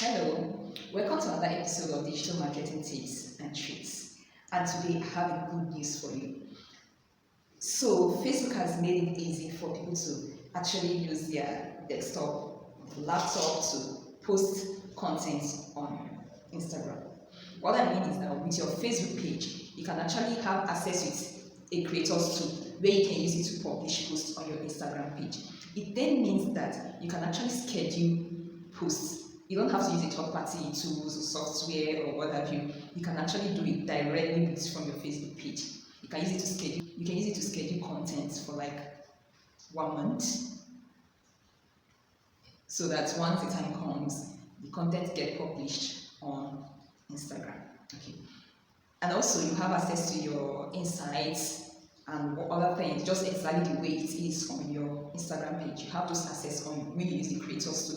Hello, welcome to another episode of Digital Marketing Tips and Tricks. And today I have a good news for you. So, Facebook has made it easy for people to actually use their desktop, laptop to post content on Instagram. What I mean is that with your Facebook page, you can actually have access with a creator's tool where you can use it to publish posts on your Instagram page. It then means that you can actually schedule posts. You don't have to use a third-party tools or software or what have you. You can actually do it directly from your Facebook page. You can use it to schedule. You can use it to schedule content for like 1 month, so that once the time comes, the content get published on Instagram. Okay, and also you have access to your insights and other things, just exactly the way it is on your Instagram page. You have those access on when you use the creators to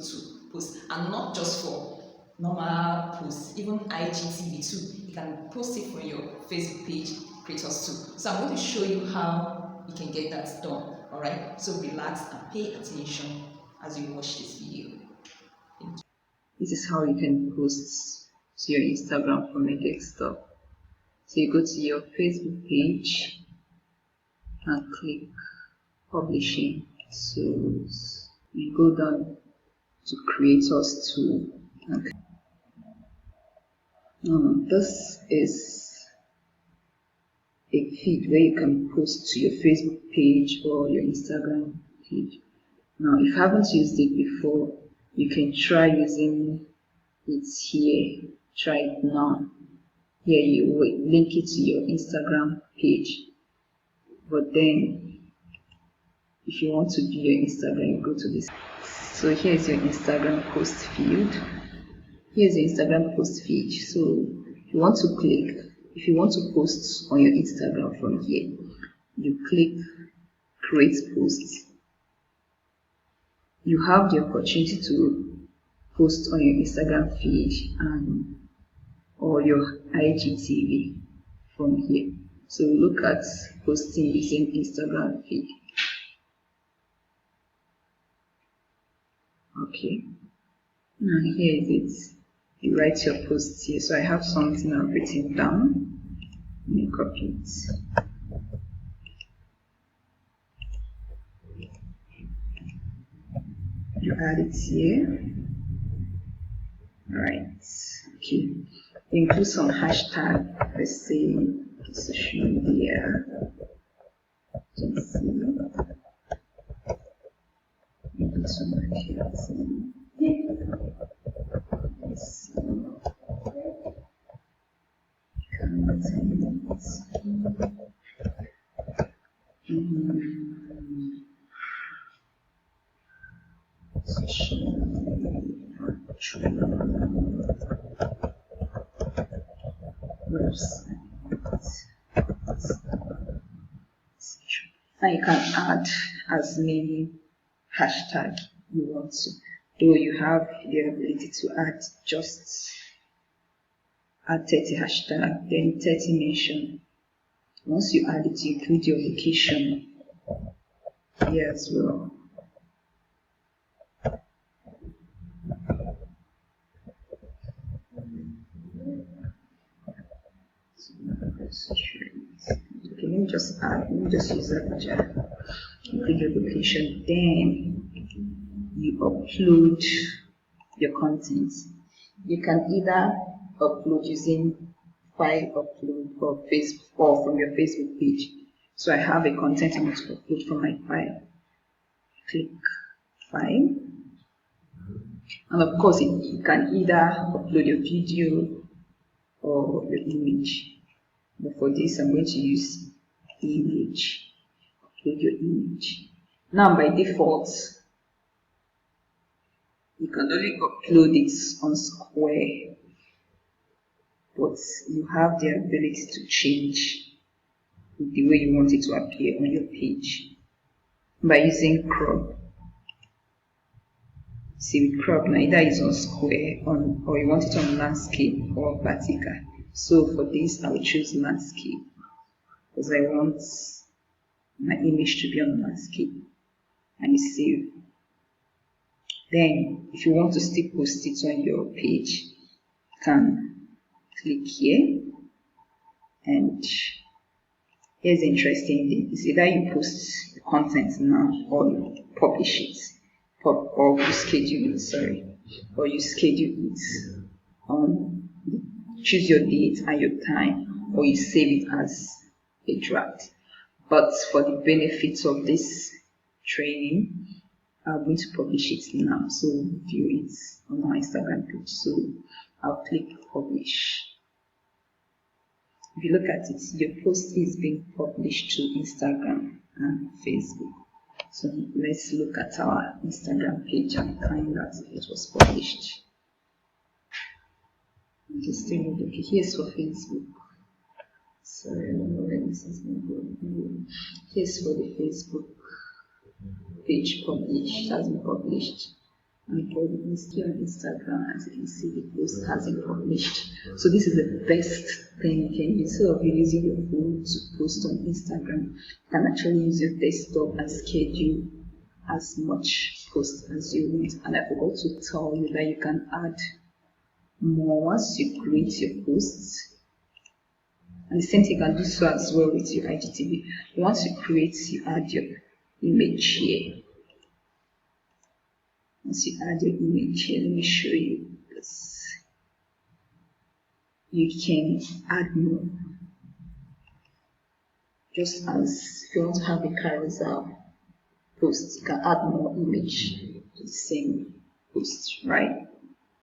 post, and not just for normal posts, even IGTV too. You can post it from your Facebook page, creators too. So I'm going to show you how you can get that done. All right. So relax and pay attention as you watch this video. This is how you can post to your Instagram from a desktop. So you go to your Facebook page and click Publishing Tools. You go down to Creators Tool. Okay. This is a feed where you can post to your Facebook page or your Instagram page. Now, if you haven't used it before, you can try using it here. Try it now. Here you will link it to your Instagram page. But then, if you want to view your Instagram, you go to this. So here's your Instagram post field. Here's your Instagram post feed. So if you want to post on your Instagram from here, you click Create Posts. You have the opportunity to post on your Instagram feed or your IGTV from here. So look at posting using Instagram feed. Okay. Now here is it. You write your post here. So I have something I've written down. Let me copy it. You add it here. Right. Okay. Include some hashtag. Let's say social media. Let's see. Include some marketing. Let's see. Content. Social media. Website. Now you can add as many hashtags you want to. Though you have the ability to add 30 hashtags, then 30 mention. Once you add it, you include your location here as well. Okay, let me just use that. Include your location, then you upload your content. You can either upload using file upload or Facebook or from your Facebook page. So I have a content I want to upload from my file. Click file, and of course you can either upload your video or your image. But for this, I'm going to use image. Upload your image. Now, by default, you can only upload it on Square, but you have the ability to change the way you want it to appear on your page by using crop. See, with crop, now either it's on Square or you want it on landscape or vertical. So for this, I will choose landscape because I want my image to be on landscape. And you save. Then if you want to still post it on your page, you can click here, and here's the interesting thing. It's either you post the content now or you publish it, or you schedule it, or you schedule it. Choose your date and your time, or you save it as a draft. But for the benefits of this training, I'm going to publish it now, so view it on my Instagram page. So I'll click publish. If you look at it, your post is being published to Instagram and Facebook. So let's look at our Instagram page and find that it was published. Just take a look. Here's for Facebook. Sorry, I don't know where this is going to go. Here's for the Facebook page published, has been published. And for the Instagram, as you can see, the post has been published. So this is the best thing you can use. Instead of using your phone to post on Instagram, you can actually use your desktop and schedule as much post as you want. And I forgot to tell you that you can add more once you create your posts. And the same thing you can do so as well with your IGTV. Once you create, you add your image here. Once you add your image here, let me show you this. You can add more. Just as if you want to have a carousel post, you can add more image to the same post, right?